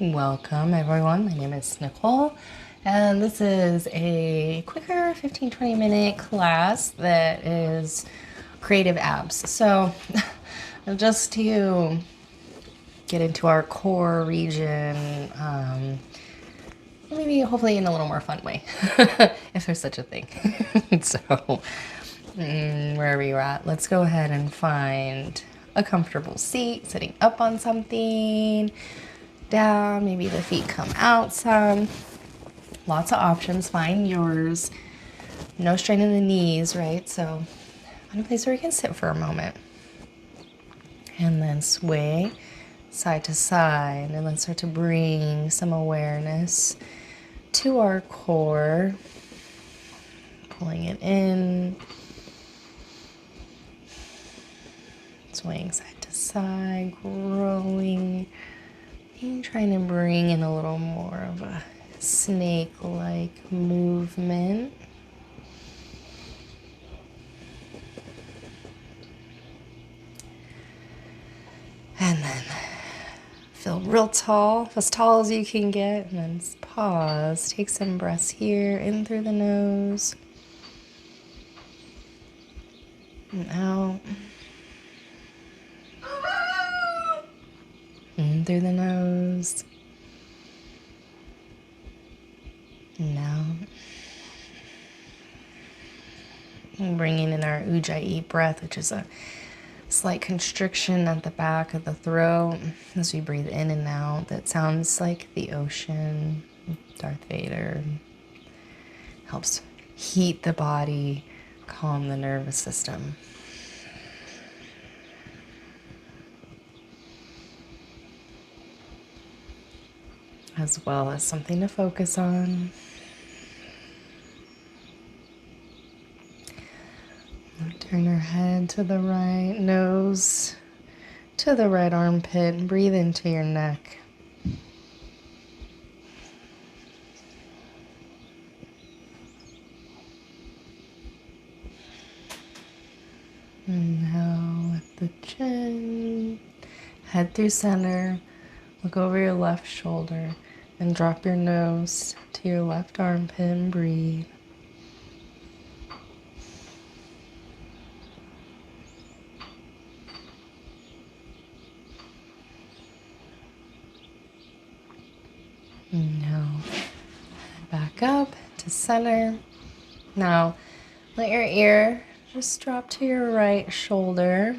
Welcome everyone, my name is Nicole and this is a quicker 15-20 minute class that is creative abs. So just to get into our core region, maybe hopefully in a little more fun way, if there's such a thing. So wherever you're at, let's go ahead and find a comfortable seat, sitting up on something, down, maybe the feet come out some. Lots of options, find yours. No strain in the knees, right? So find a place where you can sit for a moment. And then sway side to side, and then start to bring some awareness to our core. Pulling it in. Swaying side to side, growing. And trying to bring in a little more of a snake-like movement. And then feel real tall, as tall as you can get, and then just pause. Take some breaths here, in through the nose, and out. In through the nose, and out. And bringing in our ujjayi breath, which is a slight constriction at the back of the throat as we breathe in and out. That sounds like the ocean, Darth Vader. Helps heat the body, calm the nervous system. As well as something to focus on. Turn our head to the right, nose to the right armpit. Breathe into your neck. Inhale, lift the chin. Head through center. Look over your left shoulder and drop your nose to your left armpit and breathe. Now, back up to center. Now, let your ear just drop to your right shoulder.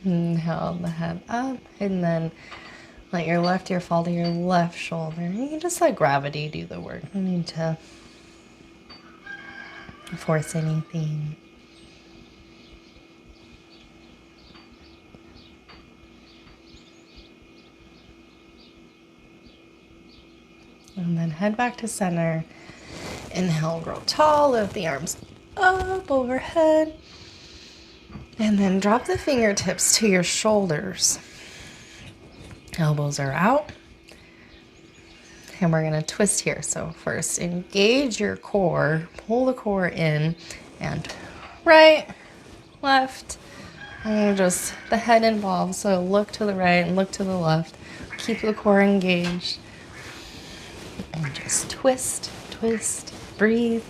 Inhale the head up, and then let your left ear fall to your left shoulder. You can just let gravity do the work. No need to force anything. And then head back to center. Inhale, grow tall, lift the arms up overhead. And then drop the fingertips to your shoulders. Elbows are out. And we're going to twist here. So first, engage your core. Pull the core in. And right, left. And just the head involved. So look to the right and look to the left. Keep the core engaged. And just twist, twist, breathe.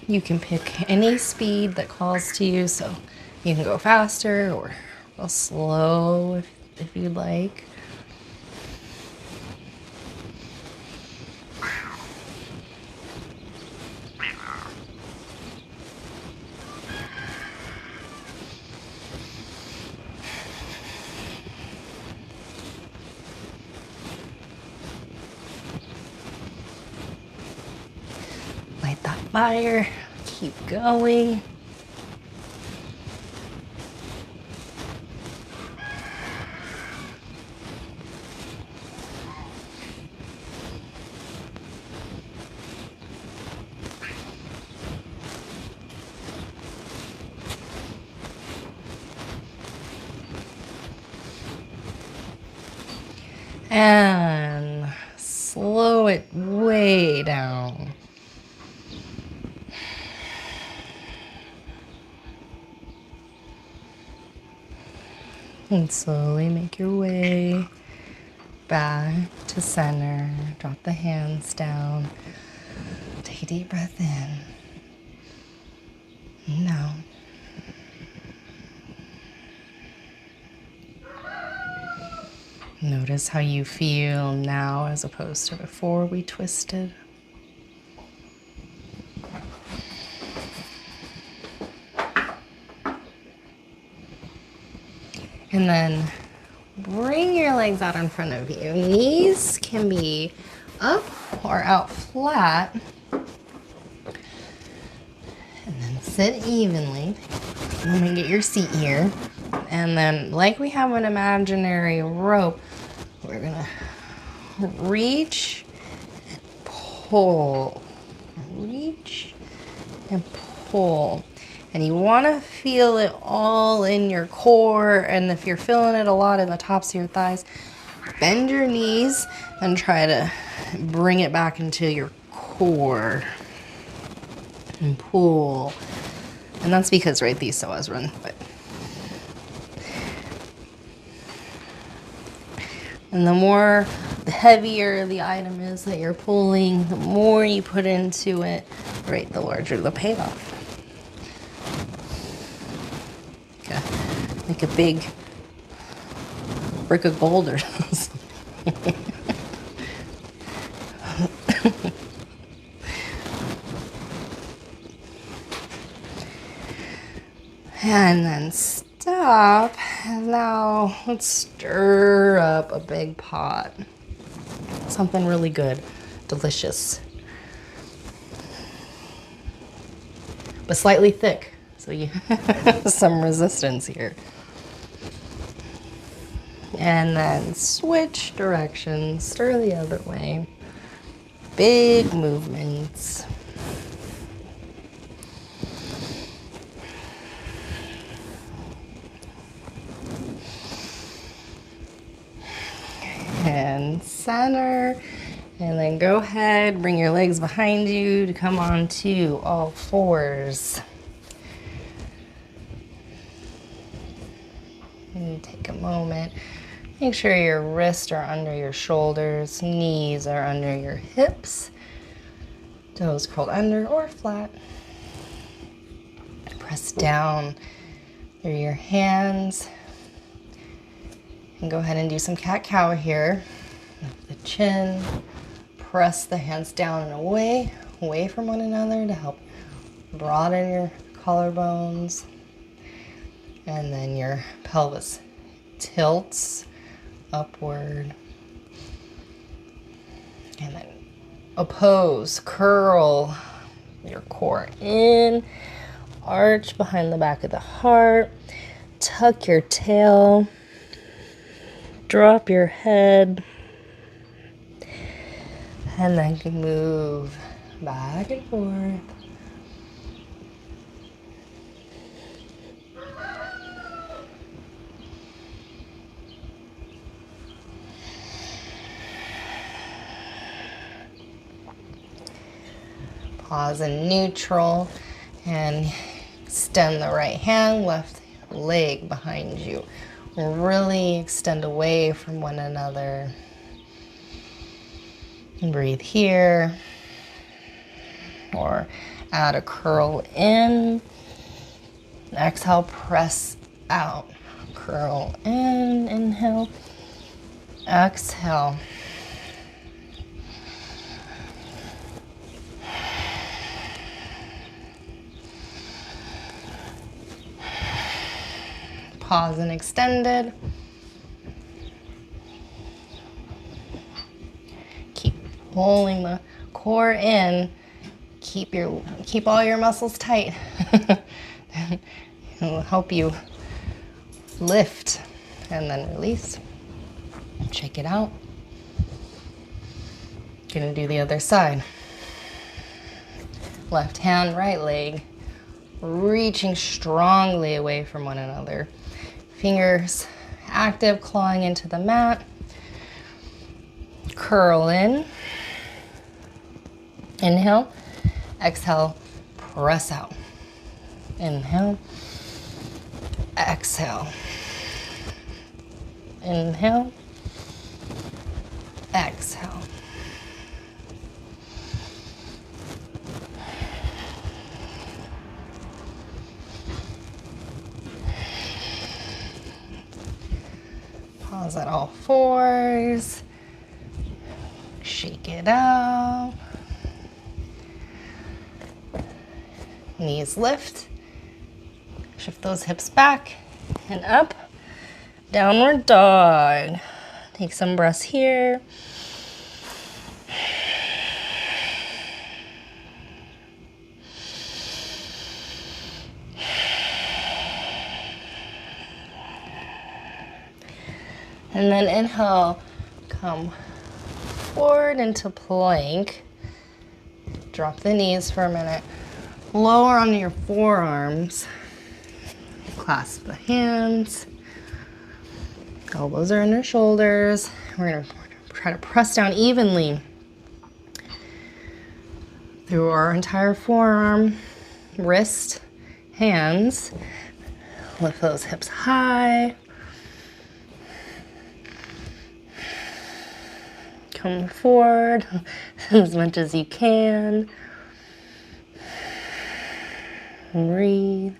You can pick any speed that calls to you, so you can go faster or real slow if you'd like. Light that fire, keep going. And slow it way down. And slowly make your way back to center. Drop the hands down. Take a deep breath in and out. Notice how you feel now as opposed to before we twisted. And then bring your legs out in front of you. Knees can be up or out flat. And then sit evenly. Let me get your seat here. And then, like we have an imaginary rope, we're gonna reach and pull. Reach and pull. And you want to feel it all in your core. And if you're feeling it a lot in the tops of your thighs, bend your knees and try to bring it back into your core. And pull. And that's because, right, these psoas run. But. And the heavier the item is that you're pulling, the more you put into it, right, the larger the payoff. Like a big brick of gold or something. And then stop. And now let's stir up a big pot. Something really good, delicious, but slightly thick. So you have some resistance here. And then switch directions, stir the other way. Big movements. And center. And then go ahead, bring your legs behind you to come onto all fours. And take a moment. Make sure your wrists are under your shoulders, knees are under your hips, toes curled under or flat. Press down through your hands. And go ahead and do some cat-cow here. Lift the chin, press the hands down and away from one another to help broaden your collarbones. And then your pelvis tilts upward. And then oppose, curl your core in, arch behind the back of the heart, tuck your tail, drop your head, and then you can move back and forth. Pause in neutral and extend the right hand, left leg behind you. Really extend away from one another. And breathe here. Or add a curl in. Exhale, press out. Curl in, inhale. Exhale. Pause and extended. Keep pulling the core in. Keep all your muscles tight. It'll help you lift and then release. Shake it out. Gonna do the other side. Left hand, right leg, reaching strongly away from one another. Fingers active, clawing into the mat. Curl in. Inhale. Exhale, press out. Inhale. Exhale. Inhale. Exhale. Pause at all fours. Shake it out. Knees lift. Shift those hips back and up. Downward dog. Take some breaths here. And then inhale, come forward into plank. Drop the knees for a minute. Lower onto your forearms. Clasp the hands. Elbows are under shoulders. We're going to try to press down evenly through our entire forearm, wrist, hands. Lift those hips high. Come forward as much as you can. Breathe.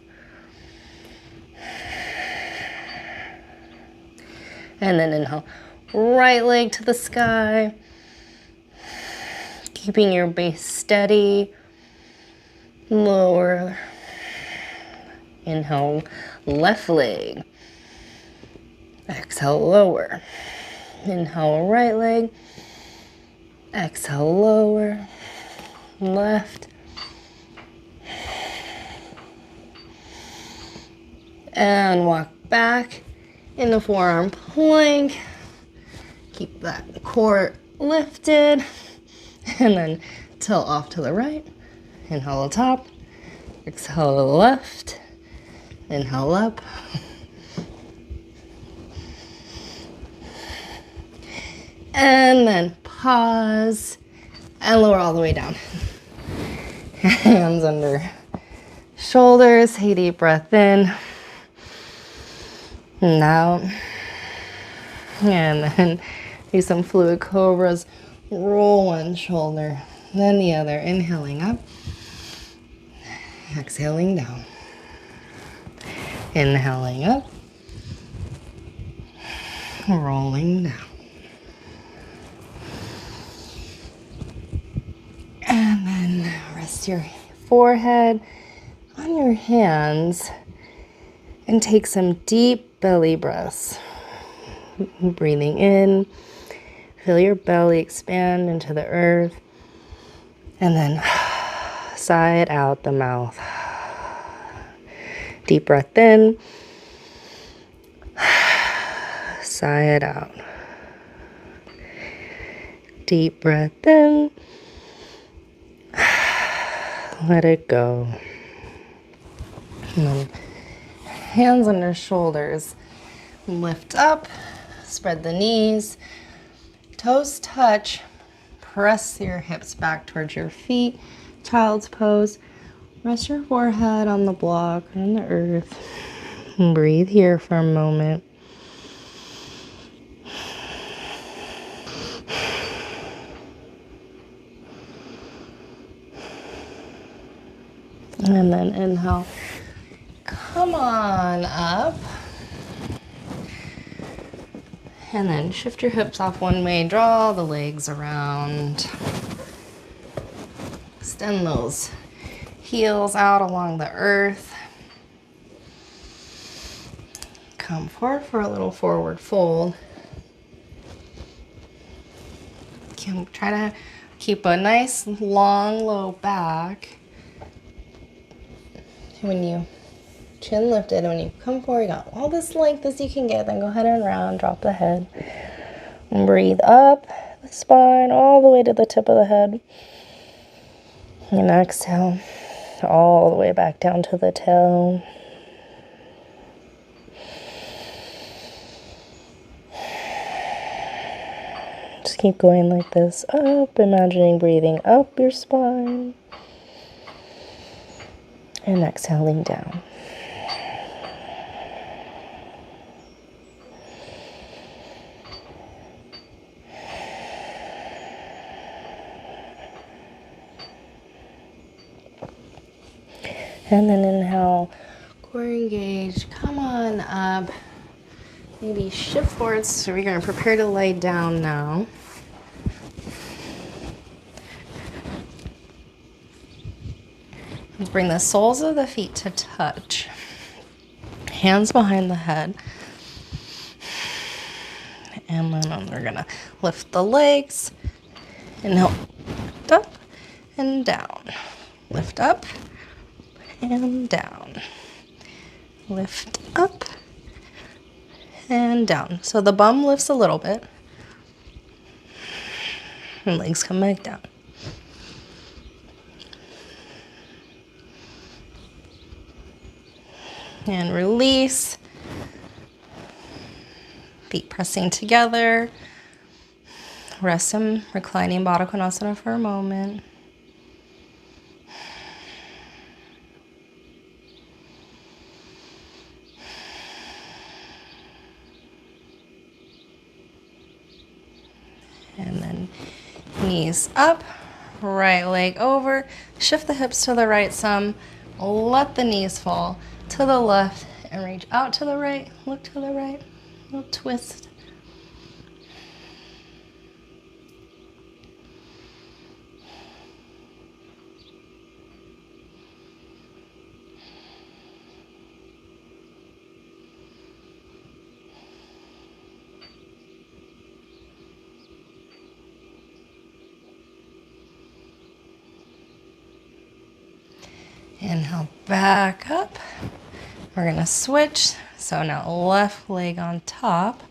And then inhale, right leg to the sky. Keeping your base steady. Lower. Inhale, left leg. Exhale, lower. Inhale, right leg. Exhale, lower. Left. And walk back in the forearm plank. Keep that core lifted. And then tilt off to the right. Inhale top. Exhale left. Inhale up. And then pause and lower all the way down. Hands under shoulders. Take a deep breath in and out. And then do some fluid cobras. Roll one shoulder, then the other. Inhaling up. Exhaling down. Inhaling up. Rolling down. And then rest your forehead on your hands and take some deep belly breaths. Breathing in, feel your belly expand into the earth, and then sigh it out the mouth. Deep breath in, sigh it out. Deep breath in. Let it go. And then hands under shoulders. Lift up. Spread the knees. Toes touch. Press your hips back towards your feet. Child's pose. Rest your forehead on the block or on the earth. And breathe here for a moment. And then inhale, come on up. And then shift your hips off one way, draw the legs around. Extend those heels out along the earth. Come forward for a little forward fold. Try to keep a nice long low back. When you chin lifted, and when you come forward, you got all this length as you can get, then go ahead and round, drop the head. And breathe up the spine all the way to the tip of the head. And exhale all the way back down to the tail. Just keep going like this, up, imagining breathing up your spine. And exhaling down. And then inhale, core engaged. Come on up. Maybe shift forwards. So we're going to prepare to lay down now. Bring the soles of the feet to touch. Hands behind the head. And then we're going to lift the legs. Inhale, lift up and down. Lift up and down. Lift up and down. So the bum lifts a little bit. And legs come back down. And release. Feet pressing together. Rest in reclining Baddha Konasana for a moment. And then knees up, right leg over. Shift the hips to the right some. Let the knees fall to the left and reach out to the right. Look to the right. Little twist. Inhale, back up. We're gonna switch. So now left leg on top.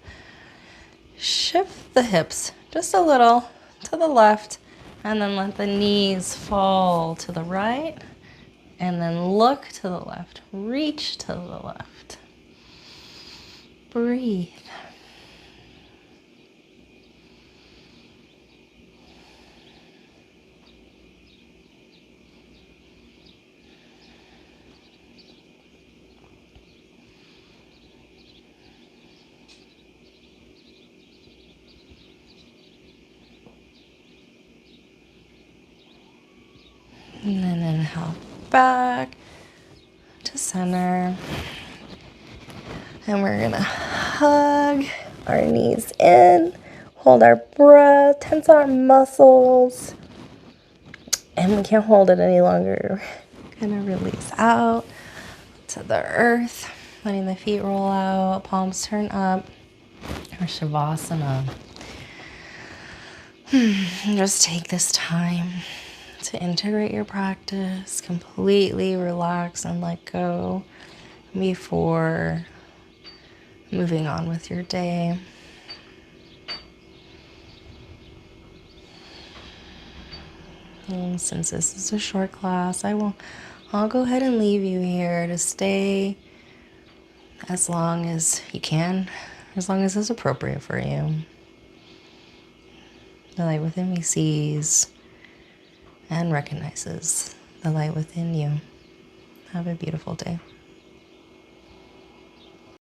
Shift the hips just a little to the left, and then let the knees fall to the right, and then look to the left. Reach to the left. Breathe. And then inhale back to center. And we're gonna hug our knees in, hold our breath, tense our muscles. And we can't hold it any longer. We're gonna release out to the earth, letting the feet roll out, palms turn up, or Shavasana. Just take this time to integrate your practice, completely relax and let go before moving on with your day. And since this is a short class, I'll go ahead and leave you here to stay as long as you can, as long as it's appropriate for you. The light within me sees and recognizes the light within you. Have a beautiful day.